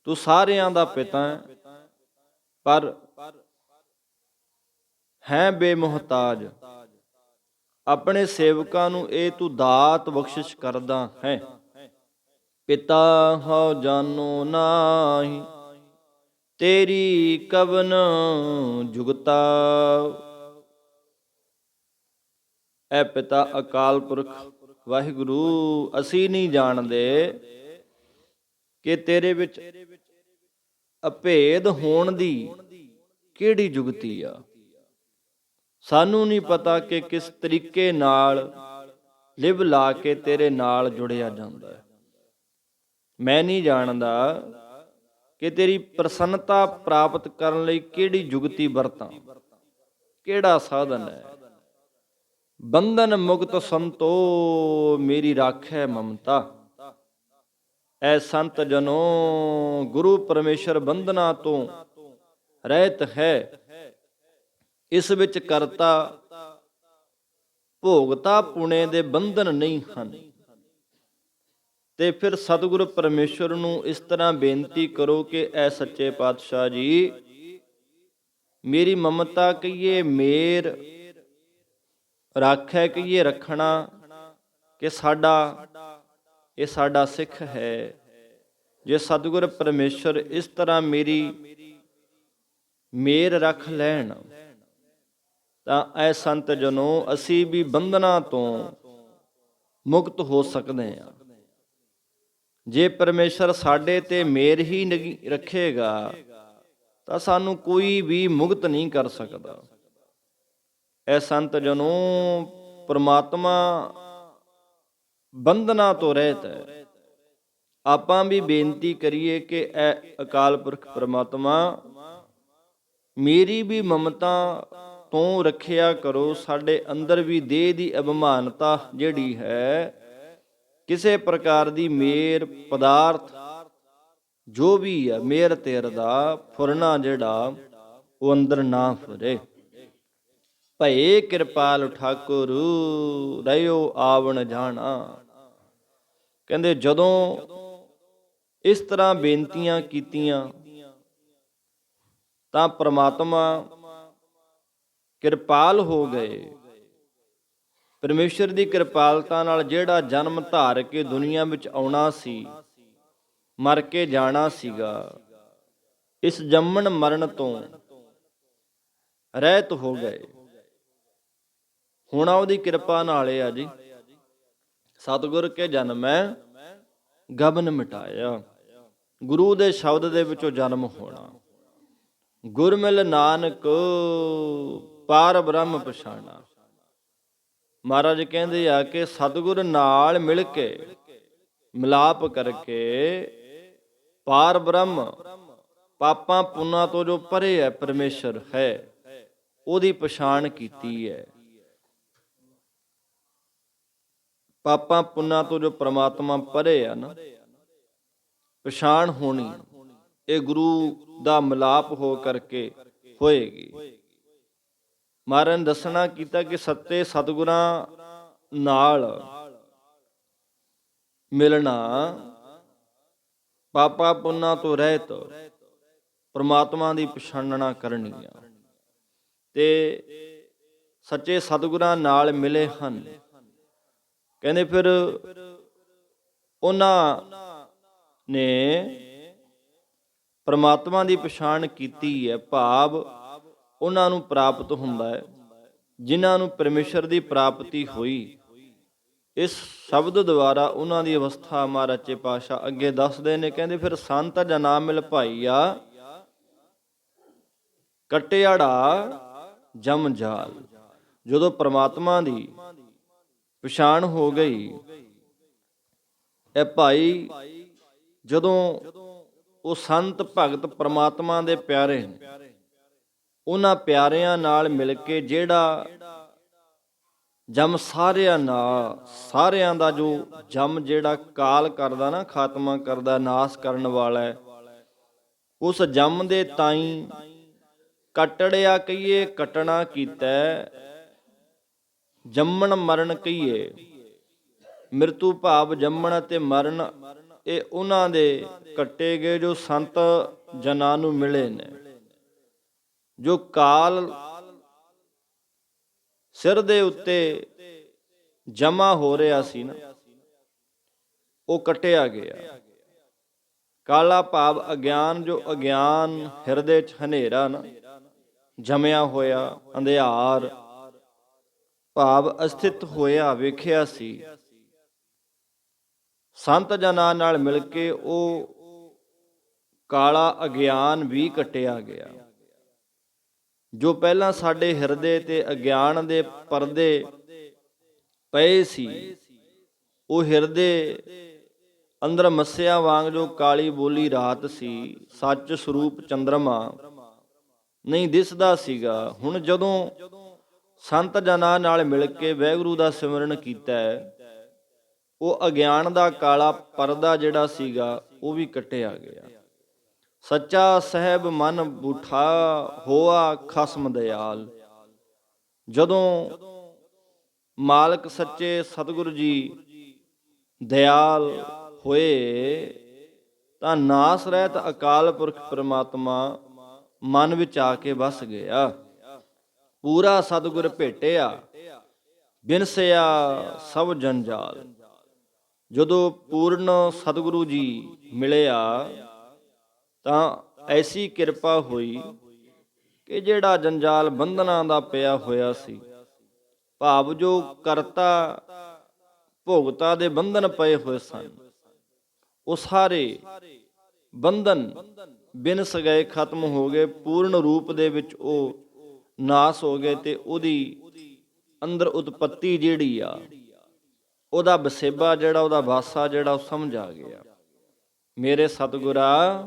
ਤੂੰ ਸਾਰਿਆਂ ਦਾ ਪਿਤਾ ਹੈ, ਪਰ ਹੈ ਬੇਮੁਹਤਾਜ। ਆਪਣੇ ਸੇਵਕਾਂ ਨੂੰ ਇਹ ਤੂੰ ਦਾਤ ਬਖਸ਼ਿਸ਼ ਕਰਦਾ ਹੈ। ਪਿਤਾ ਹਉ ਜਾਨੋ ਨਾਹੀ, ਤੇਰੀ ਕਵਨ ਜੁਗਤਾ। ਐ ਪਿਤਾ ਅਕਾਲ ਪੁਰਖ ਵਾਹਿਗੁਰੂ, ਅਸੀਂ ਨਹੀਂ ਜਾਣਦੇ ਕਿ ਤੇਰੇ ਵਿੱਚ ਅਭੇਦ ਹੋਣ ਦੀ ਕਿਹੜੀ ਜੁਗਤੀ ਆ। ਸਾਨੂੰ ਨਹੀਂ ਪਤਾ ਕਿ ਕਿਸ ਤਰੀਕੇ ਨਾਲ ਲਿਵ ਲਾ ਕੇ ਤੇਰੇ ਨਾਲ ਜੁੜਿਆ ਜਾਂਦਾ ਹੈ। ਮੈਂ ਨਹੀਂ ਜਾਣਦਾ ਕਿ ਤੇਰੀ ਪ੍ਰਸੰਨਤਾ ਪ੍ਰਾਪਤ ਕਰਨ ਲਈ ਕਿਹੜੀ ਜੁਗਤੀ ਵਰਤਾਂ, ਕਿਹੜਾ ਸਾਧਨ ਹੈ। ਬੰਧਨ ਮੁਕਤ ਸੰਤੋ ਮੇਰੀ ਰਾਖੈ ਮਮਤਾ। ਐ ਸੰਤ ਜਨੋ ਗੁਰੂ ਪਰਮੇਸ਼ਰ ਬੰਧਨਾ ਤੋਂ ਰਹਿਤ ਹੈ। ਇਸ ਵਿੱਚ ਕਰਤਾ ਭੋਗਤਾ ਪੁਣੇ ਦੇ ਬੰਧਨ ਨਹੀਂ ਹਨ। ਤੇ ਫਿਰ ਸਤਿਗੁਰ ਪਰਮੇਸ਼ਰ ਨੂੰ ਇਸ ਤਰ੍ਹਾਂ ਬੇਨਤੀ ਕਰੋ ਕਿ ਐ ਸੱਚੇ ਪਾਤਸ਼ਾਹ ਜੀ, ਮੇਰੀ ਮਮਤਾ ਕਹੀਏ, ਮੇਰ ਰਾਖੈ ਕਹੀਏ, ਰੱਖਣਾ, ਕਿ ਇਹ ਸਾਡਾ ਸਿੱਖ ਹੈ। ਜੇ ਸਤਿਗੁਰ ਪਰਮੇਸ਼ਰ ਇਸ ਤਰ੍ਹਾਂ ਮੇਰੀ ਮੇਰ ਰੱਖ ਲੈਣ ਤਾਂ ਐ ਸੰਤ ਜਨੋ ਅਸੀਂ ਵੀ ਬੰਧਨਾਂ ਤੋਂ ਮੁਕਤ ਹੋ ਸਕਦੇ ਹਾਂ। ਜੇ ਪਰਮੇਸ਼ਰ ਸਾਡੇ ਤੇ ਮੇਰ ਹੀ ਨਹੀਂ ਰੱਖੇਗਾ ਤਾਂ ਸਾਨੂੰ ਕੋਈ ਵੀ ਮੁਕਤ ਨਹੀਂ ਕਰ ਸਕਦਾ। ਐ ਸੰਤ ਜਨੋ ਪ੍ਰਮਾਤਮਾ ਬੰਧਨਾਂ ਤੋਂ ਰਹਿਤ ਹੈ। ਆਪਾਂ ਵੀ ਬੇਨਤੀ ਕਰੀਏ ਕਿ ਐ ਅਕਾਲ ਪੁਰਖ ਪ੍ਰਮਾਤਮਾ, ਮੇਰੀ ਵੀ ਮਮਤਾ ਤੋਂ ਰੱਖਿਆ ਕਰੋ। ਸਾਡੇ ਅੰਦਰ ਵੀ ਦੇਹ ਦੀ ਅਭਿਮਾਨਤਾ ਜਿਹੜੀ ਹੈ, ਕਿਸੇ ਪ੍ਰਕਾਰ ਦੀ ਮੇਰ ਪਦਾਰਥ ਜੋ ਵੀ ਹੈ, ਮੇਰ ਤੇਰ ਦਾ ਫੁਰਨਾ ਜਿਹੜਾ ਉਹ ਅੰਦਰ ਨਾ ਫੁਰੇ। ਭਏ ਕਿਰਪਾਲ ਠਾਕੁਰ ਰਹਿਓ ਆਵਣ ਜਾਣਾ। ਕਹਿੰਦੇ ਜਦੋਂ ਇਸ ਤਰ੍ਹਾਂ ਬੇਨਤੀਆਂ ਕੀਤੀਆਂ ਤਾਂ ਪ੍ਰਮਾਤਮਾ ਕਿਰਪਾਲ ਹੋ ਗਏ। ਪਰਮੇਸ਼ਰ ਦੀ ਕਿਰਪਾਲਤਾ ਨਾਲ ਜਿਹੜਾ ਜਨਮ ਧਾਰ ਕੇ ਦੁਨੀਆ ਵਿੱਚ ਆਉਣਾ ਸੀ, ਮਰ ਕੇ ਜਾਣਾ ਸੀਗਾ, ਇਸ ਜੰਮਣ ਮਰਨ ਤੋਂ ਰਹਿਤ ਹੋ ਗਏ। ਹੁਣ ਉਹਦੀ ਕਿਰਪਾ ਨਾਲ ਆ ਜੀ, ਸਤਿਗੁਰ ਕੇ ਜਨਮੈ ਗਬਨ ਮਿਟਾਇਆ। ਗੁਰੂ ਦੇ ਸ਼ਬਦ ਦੇ ਵਿੱਚੋਂ ਜਨਮ ਹੋਣਾ। ਗੁਰ ਮਿਲ ਨਾਨਕ ਪਾਰ ਬ੍ਰਹਮ ਪਛਾਣਾ। ਮਹਾਰਾਜ ਕਹਿੰਦੇ ਆ ਕਿ ਸਤਿਗੁਰ ਨਾਲ ਮਿਲ ਕੇ, ਮਿਲਾਪ ਕਰਕੇ ਪਾਰ ਬ੍ਰਹਮ, ਪਾਪਾਂ ਪੁੰਨਾਂ ਤੋਂ ਜੋ ਪਰੇ ਹੈ ਪਰਮੇਸ਼ਰ ਹੈ, ਉਹਦੀ ਪਛਾਣ ਕੀਤੀ ਹੈ। ਪਾਪਾਂ ਪੁੰਨਾਂ ਤੋਂ ਜੋ ਪ੍ਰਮਾਤਮਾ ਪਰੇ ਆ ਨਾ, ਪਛਾਣ ਹੋਣੀ, ਇਹ ਗੁਰੂ ਦਾ ਮਿਲਾਪ ਹੋ ਕਰਕੇ ਹੋਏਗੀ। ਮਹਾਰਾਜ ਨੇ ਦੱਸਣਾ ਕੀਤਾ ਕਿ ਸੱਚੇ ਸਤਿਗੁਰਾਂ ਨਾਲ ਮਿਲਣਾ, ਪਾਪਾਂ ਪੁੰਨਾਂ ਤੋਂ ਰਹਿਤ ਪ੍ਰਮਾਤਮਾ ਦੀ ਪਛਾਣਨਾ ਕਰਨੀ ਆ। ਤੇ ਸੱਚੇ ਸਤਿਗੁਰਾਂ ਨਾਲ ਮਿਲੇ ਹਨ। ਕਹਿੰਦੇ ਫਿਰ ਉਹਨਾਂ ਨੇ ਪ੍ਰਮਾਤਮਾ ਦੀ ਪਛਾਣ ਕੀਤੀ ਹੈ, ਭਾਵ ਉਹਨਾਂ ਨੂੰ ਪ੍ਰਾਪਤ ਹੁੰਦਾ ਹੈ ਜਿਨ੍ਹਾਂ ਨੂੰ ਪਰਮੇਸ਼ਰ ਦੀ ਪ੍ਰਾਪਤੀ ਹੋਈ। ਇਸ ਸ਼ਬਦ ਦੁਆਰਾ ਉਹਨਾਂ ਦੀ ਅਵਸਥਾ ਮਹਾਰਾਜ ਸੱਚੇ ਪਾਤਸ਼ਾਹ ਅੱਗੇ ਦੱਸਦੇ ਨੇ। ਕਹਿੰਦੇ ਫਿਰ ਸੰਤ ਜਨਾ ਮਿਲ ਭਾਈਆ, ਕਟਿਆੜਾ ਜਮ ਜਾਲ। ਜਦੋਂ ਪ੍ਰਮਾਤਮਾ ਦੀ ਪਛਾਣ ਹੋ ਗਈ, ਇਹ ਭਾਈ ਜਦੋਂ ਉਹ ਸੰਤ ਭਗਤ ਪ੍ਰਮਾਤਮਾ ਦੇ ਪਿਆਰੇ ਨੇ, ਉਹਨਾਂ ਪਿਆਰਿਆਂ ਨਾਲ ਮਿਲ ਕੇ ਜਿਹੜਾ ਜਮ ਸਾਰਿਆਂ ਦਾ ਜੋ ਜਮ ਜਿਹੜਾ ਕਾਲ ਕਰਦਾ ਨਾ, ਖਾਤਮਾ ਕਰਦਾ, ਨਾਸ ਕਰਨ ਵਾਲਾ ਹੈ, ਉਸ ਜਮ ਦੇ ਤਾਈਂ ਕਟੜਿਆ ਕਹੀਏ, ਕਟਣਾ ਕੀਤਾ, ਜੰਮਣ ਮਰਨ ਕਹੀਏ। ਮਿਰਤੂ ਭਾਵ ਜੰਮਣ ਅਤੇ ਮਰਨ, ਇਹ ਉਹਨਾਂ ਦੇ ਕੱਟੇ ਗਏ ਜੋ ਸੰਤ ਜਨਾਂ ਨੂੰ ਮਿਲੇ ਨੇ। ਜੋ ਕਾਲ ਸਿਰ ਦੇ ਉੱਤੇ ਜਮਾ ਹੋ ਰਿਹਾ ਸੀ ਨਾ, ਉਹ ਕੱਟਿਆ ਗਿਆ। ਕਾਲਾ ਭਾਵ ਅਗਿਆਨ, ਜੋ ਅਗਿਆਨ ਹਿਰਦੇ 'ਚ ਹਨੇਰਾ ਨਾ ਜਮਿਆ ਹੋਇਆ, ਅੰਧਿਆਰ, ਭਾਵ ਅਸਥਿਤ ਹੋਇਆ ਵੇਖਿਆ ਸੀ। ਸੰਤ ਜਨਾਂ ਨਾਲ ਮਿਲ ਕੇ ਉਹ ਕਾਲਾ ਅਗਿਆਨ ਵੀ ਕੱਟਿਆ ਗਿਆ। ਜੋ ਪਹਿਲਾਂ ਸਾਡੇ ਹਿਰਦੇ ਤੇ ਅਗਿਆਨ ਦੇ ਪਰਦੇ ਪਏ ਸੀ, ਉਹ ਹਿਰਦੇ ਅੰਦਰ ਮੱਸਿਆ ਵਾਂਗ ਜੋ ਕਾਲੀ ਬੋਲੀ ਰਾਤ ਸੀ, ਸੱਚ ਸਰੂਪ ਚੰਦਰਮਾ ਨਹੀਂ ਦਿਸਦਾ ਸੀਗਾ। ਹੁਣ ਜਦੋਂ ਸੰਤ ਜਨਾਂ ਨਾਲ ਮਿਲ ਕੇ ਵਾਹਿਗੁਰੂ ਦਾ ਸਿਮਰਨ ਕੀਤਾ, ਉਹ ਅਗਿਆਨ ਦਾ ਕਾਲਾ ਪਰਦਾ ਜਿਹੜਾ ਸੀਗਾ ਉਹ ਵੀ ਕੱਟਿਆ ਗਿਆ। ਸੱਚਾ ਸਹਿਬ ਮਨ ਬੂਠਾ ਹੋਆ ਖਸਮ ਦਿਆਲ। ਜਦੋਂ ਮਾਲਕ ਸੱਚੇ ਸਤਿਗੁਰੂ ਜੀ ਦਿਆਲ ਹੋਏ ਤਾਂ ਨਾਸ ਰਹਿਤ ਅਕਾਲ ਪੁਰਖ ਪ੍ਰਮਾਤਮਾ ਮਨ ਵਿੱਚ ਆ ਕੇ ਵਸ ਗਿਆ। ਪੂਰਾ ਸਤਿਗੁਰ ਭੇਟਿਆ, ਬਿਨਸਿਆ ਸਭ ਜੰਜਾਲ। ਜਦੋਂ ਪੂਰਨ ਸਤਿਗੁਰੂ ਜੀ ਮਿਲਿਆ ਤਾਂ ਐਸੀ ਕਿਰਪਾ ਹੋਈ ਕਿ ਜਿਹੜਾ ਜੰਜਾਲ ਬੰਧਨਾਂ ਦਾ ਪਿਆ ਹੋਇਆ ਸੀ, ਭਾਵ ਜੋ ਕਰਤਾ ਭੋਗਤਾ ਦੇ ਬੰਧਨ ਪਏ ਹੋਏ ਸਨ, ਉਹ ਸਾਰੇ ਬੰਧਨ ਬਿਨਸ ਗਏ, ਖਤਮ ਹੋ ਗਏ। ਪੂਰਨ ਰੂਪ ਦੇ ਵਿੱਚ ਉਹ ਨਾਸ ਹੋ ਗਏ ਤੇ ਉਹਦੀ ਅੰਦਰ ਉਤਪੱਤੀ ਜਿਹੜੀ ਆ, ਉਹਦਾ ਵਸੇਬਾ ਜਿਹੜਾ, ਉਹਦਾ ਵਾਸਾ ਜਿਹੜਾ, ਉਹ ਸਮਝ ਆ ਗਿਆ। ਮੇਰੇ ਸਤਿਗੁਰਾ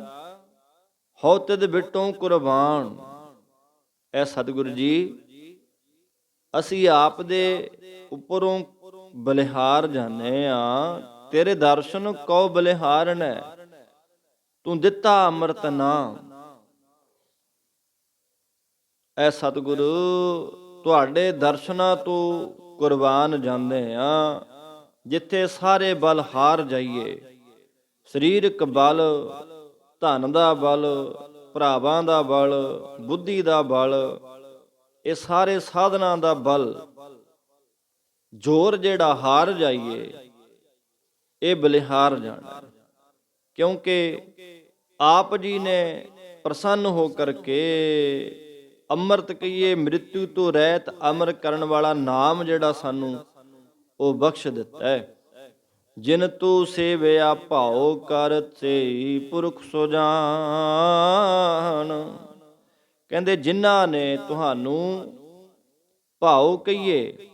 ਹਉ ਤਿਦ ਬਿਟੋਂ ਕੁਰਬਾਨ। ਐ ਸਤਿਗੁਰੂ ਜੀ, ਅਸੀਂ ਆਪ ਦੇ ਉੱਪਰੋਂ ਬਲਿਹਾਰ ਜਾਣੇ ਆ, ਤੇਰੇ ਦਰਸ਼ਨ ਕਉ ਬਲਿਹਾਰਨ ਹੈ, ਤੂੰ ਦਿੱਤਾ ਅੰਮ੍ਰਿਤ ਨਾਮ। ਐ ਸਤਿਗੁਰੂ, ਤੁਹਾਡੇ ਦਰਸ਼ਨਾਂ ਤੋਂ ਕੁਰਬਾਨ ਜਾਂਦੇ ਆ। ਜਿੱਥੇ ਸਾਰੇ ਬਲ ਹਾਰ ਜਾਈਏ, ਸਰੀਰਕ ਬਲ, ਧਨ ਦਾ ਬਲ, ਭਰਾਵਾਂ ਦਾ ਬਲ, ਬੁੱਧੀ ਦਾ ਬਲ, ਇਹ ਸਾਰੇ ਸਾਧਨਾਂ ਦਾ ਬਲ, ਜ਼ੋਰ ਜਿਹੜਾ ਹਾਰ ਜਾਈਏ, ਇਹ ਬਲਿਹਾਰ ਜਾਣਾ। ਕਿਉਂਕਿ ਆਪ ਜੀ ਨੇ ਪ੍ਰਸੰਨ ਹੋ ਕਰਕੇ ਅੰਮ੍ਰਿਤ ਕਹੀਏ ਮ੍ਰਿਤੂ ਤੋਂ ਰਹਿਤ ਅਮਰ ਕਰਨ ਵਾਲਾ ਨਾਮ ਜਿਹੜਾ ਸਾਨੂੰ ਉਹ ਬਖਸ਼ ਦਿੱਤਾ ਹੈ। ਜਿਨ ਤੂੰ ਸੇਵਿਆ ਭਾਉ ਕਰ ਤੇ ਪੁਰਖ ਸੋ ਜਾਣ। ਕਹਿੰਦੇ ਜਿਨ੍ਹਾਂ ਨੇ ਤੁਹਾਨੂੰ ਭਾਉ ਕਹੀਏ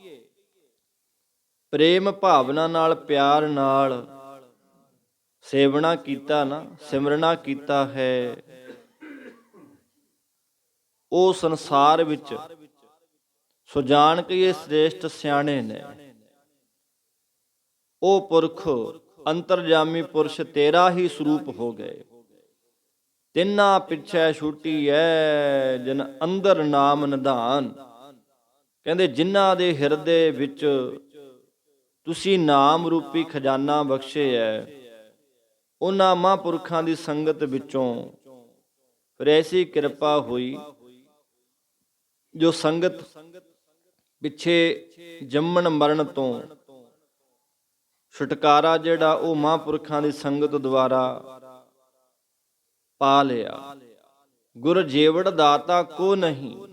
ਪ੍ਰੇਮ ਭਾਵਨਾ ਨਾਲ, ਪਿਆਰ ਨਾਲ ਸੇਵਨਾ ਕੀਤਾ ਨਾ, ਸਿਮਰਨਾ ਕੀਤਾ ਹੈ, ਉਹ ਸੰਸਾਰ ਵਿੱਚ ਸੁਜਾਨ ਕਹੀਏ ਸ੍ਰੇਸ਼ਟ ਸਿਆਣੇ ਨੇ। ਉਹ ਪੁਰਖ ਅੰਤਰਜਾਮੀ ਪੁਰਸ਼ ਤੇਰਾ ਹੀ ਸਰੂਪ ਹੋ ਗਏ। ਤਿੰਨਾ ਪਿੱਛੇ ਛੁੱਟੀ ਐ ਜਿਨ ਅੰਦਰ ਨਾਮ ਨਿਧਾਨ। ਕਹਿੰਦੇ ਜਿਨ੍ਹਾਂ ਦੇ ਹਿਰਦੇ ਵਿੱਚ ਤੁਸੀਂ ਨਾਮ ਰੂਪੀ ਖਜ਼ਾਨਾ ਬਖਸ਼ੇ ਐ, ਉਹਨਾਂ ਮਹਾਂਪੁਰਖਾਂ ਦੀ ਸੰਗਤ ਵਿੱਚੋਂ ਫਿਰ ਐਸੀ ਕਿਰਪਾ ਹੋਈ ਜੋ ਸੰਗਤ ਪਿੱਛੇ ਜੰਮਣ ਮਰਨ ਤੋਂ ਛੁਟਕਾਰਾ ਜਿਹੜਾ ਉਹ ਮਹਾਂਪੁਰਖਾਂ ਦੀ ਸੰਗਤ ਦੁਆਰਾ ਪਾ ਲਿਆ। ਗੁਰ ਜੀਵੜ ਦਾਤਾ ਕੋ ਨਹੀਂ,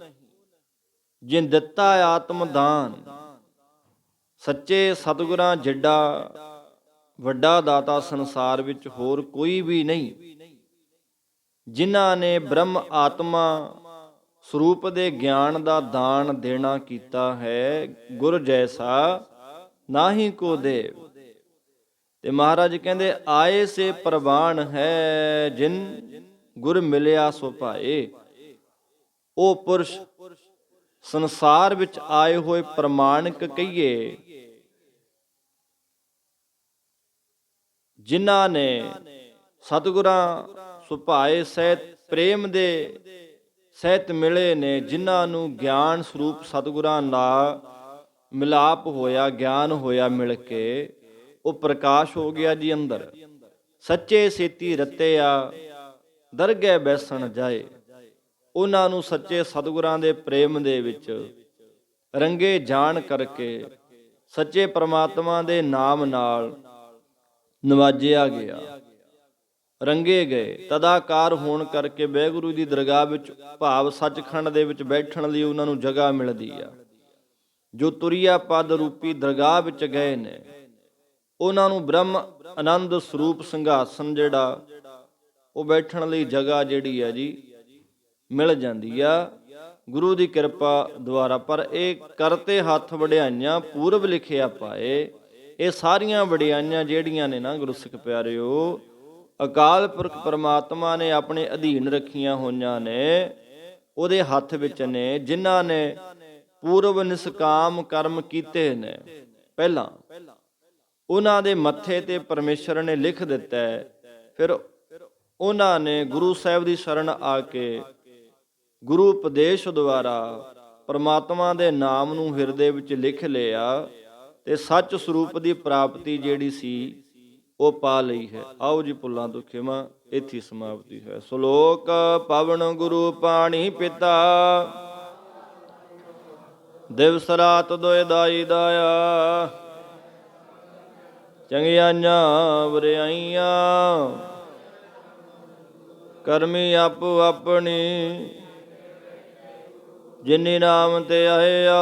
ਜਿਨ ਦਿੱਤਾ ਆਤਮ ਦਾਨ। ਸੱਚੇ ਸਤਿਗੁਰਾਂ ਜਿੱਡਾ ਵੱਡਾ ਦਾਤਾ ਸੰਸਾਰ ਵਿੱਚ ਹੋਰ ਕੋਈ ਵੀ ਨਹੀਂ, ਜਿਨ੍ਹਾਂ ਨੇ ਬ੍ਰਹਮ ਆਤਮਾ ਸਰੂਪ ਦੇ ਗਿਆਨ ਦਾ ਦਾਨ ਦੇਣਾ ਕੀਤਾ ਹੈ। ਗੁਰ ਜੈਸਾ ਨਾਹੀ ਕੋ ਦੇਵ। ਤੇ ਮਹਾਰਾਜ ਕਹਿੰਦੇ ਆਏ ਸੇ ਪ੍ਰਵਾਨ ਹੈ, ਜਿਨ ਗੁਰ ਮਿਲਿਆ ਸੋ ਭਾਏ। ਉਹ ਪੁਰਸ਼ ਸੰਸਾਰ ਵਿੱਚ ਆਏ ਹੋਏ ਪ੍ਰਮਾਣਿਕ ਕਹੀਏ, ਜਿਨ੍ਹਾਂ ਨੇ ਸਤਿਗੁਰਾਂ ਸੁਭਾਏ ਸਹਿਤ ਪ੍ਰੇਮ ਦੇ ਸਹਿਤ ਮਿਲੇ ਨੇ, ਜਿਨ੍ਹਾਂ ਨੂੰ ਗਿਆਨ ਸਰੂਪ ਸਤਿਗੁਰਾਂ ਨਾਲ ਮਿਲਾਪ ਹੋਇਆ, ਗਿਆਨ ਹੋਇਆ ਮਿਲ ਕੇ, ਉਹ ਪ੍ਰਕਾਸ਼ ਹੋ ਗਿਆ ਜੀ ਅੰਦਰ। ਸੱਚੇ ਸੇਤੀ ਰਤਿਆ ਦਰਗਹਿ ਬੈਸਣ ਜਾਏ। ਉਹਨਾਂ ਨੂੰ ਸੱਚੇ ਸਤਿਗੁਰਾਂ ਦੇ ਪ੍ਰੇਮ ਦੇ ਵਿੱਚ ਰੰਗੇ ਜਾਣ ਕਰਕੇ ਸੱਚੇ ਪ੍ਰਮਾਤਮਾ ਦੇ ਨਾਮ ਨਾਲ ਨਵਾਜਿਆ ਗਿਆ, ਰੰਗੇ ਗਏ। ਤਦਾਕਾਰ ਹੋਣ ਕਰਕੇ ਵਾਹਿਗੁਰੂ ਦੀ ਦਰਗਾਹ ਵਿੱਚ ਭਾਵ ਸੱਚਖੰਡ ਦੇ ਵਿੱਚ ਬੈਠਣ ਲਈ ਉਹਨਾਂ ਨੂੰ ਜਗ੍ਹਾ ਮਿਲਦੀ ਆ। ਜੋ ਤੁਰਿਆ ਪਦ ਰੂਪੀ ਦਰਗਾਹ ਵਿੱਚ ਗਏ ਨੇ, ਉਹਨਾਂ ਨੂੰ ਬ੍ਰਹਮ ਆਨੰਦ ਸਰੂਪ ਸਿੰਘਾਸਨ ਜਿਹੜਾ ਉਹ ਬੈਠਣ ਲਈ ਜਗ੍ਹਾ ਜਿਹੜੀ ਹੈ ਜੀ ਮਿਲ ਜਾਂਦੀ ਆ ਗੁਰੂ ਦੀ ਕਿਰਪਾ ਦੁਆਰਾ। ਪਰ ਇਹ ਕਰਤੇ ਹੱਥ ਵਡਿਆਈਆਂ ਪੂਰਬ ਲਿਖਿਆ ਪਾਏ। ਇਹ ਸਾਰੀਆਂ ਵਡਿਆਈਆਂ ਜਿਹੜੀਆਂ ਨੇ ਨਾ ਗੁਰੂ ਸਿੱਖ ਪਿਆਰਿਓ, ਅਕਾਲ ਪੁਰਖ ਪਰਮਾਤਮਾ ਨੇ ਆਪਣੇ ਅਧੀਨ ਰੱਖੀਆਂ ਹੋਈਆਂ ਨੇ, ਉਹਦੇ ਹੱਥ ਵਿੱਚ ਨੇ, ਜਿਨ੍ਹਾਂ ਨੇ ਪੂਰਬ ਨਿਸਕਾਮ ਕਰਮ ਕੀਤੇ ਨੇ ਪਹਿਲਾਂ, ਉਹਨਾਂ ਦੇ ਮੱਥੇ ਤੇ ਪਰਮੇਸ਼ਰ ਨੇ ਲਿਖ ਦਿੱਤਾ ਹੈ। ਫਿਰ ਉਹਨਾਂ ਨੇ ਗੁਰੂ ਸਾਹਿਬ ਦੀ ਸ਼ਰਨ ਆ ਕੇ ਗੁਰੂ ਉਪਦੇਸ਼ ਦੁਆਰਾ ਪਰਮਾਤਮਾ ਦੇ ਨਾਮ ਨੂੰ ਹਿਰਦੇ ਵਿੱਚ ਲਿਖ ਲਿਆ ਤੇ ਸੱਚ ਸਰੂਪ ਦੀ ਪ੍ਰਾਪਤੀ ਜਿਹੜੀ ਸੀ ਉਹ ਪਾ ਲਈ ਹੈ। ਆਓ ਜੀ ਭੁੱਲਾਂ ਤੋਂ ਖਿਮਾ, ਇੱਥੇ ਸਮਾਪਤੀ ਹੈ। ਸ਼ਲੋਕ ਪਵਨ ਗੁਰੂ ਪਾਣੀ ਪਿਤਾ, ਦਿਵਸ ਰਾਤ ਦੋਇ ਦਾਈ ਦਾਇਆ, ਚੰਗਿਆਈਆਂ ਵਰਿਆਈਆਂ ਕਰਮੀ ਆਪੋ ਆਪਣੀ, ਜਿਨੀ ਨਾਮ ਤੇ ਆਇਆ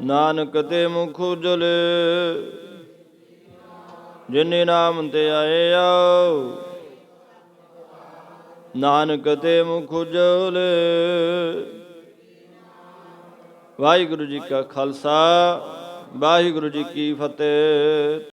ਨਾਨਕ ਤੇ ਮੁਖ ਉਜਲੇ, ਜਿਨੀ ਨਾਮ ਤੇ ਆਇਆ ਨਾਨਕ ਤੇ ਮੁਖ ਉਜਲੇ। ਵਾਹਿਗੁਰੂ ਜੀ ਕਾ ਖਾਲਸਾ, ਵਾਹਿਗੁਰੂ ਜੀ ਕੀ ਫਤਿਹ।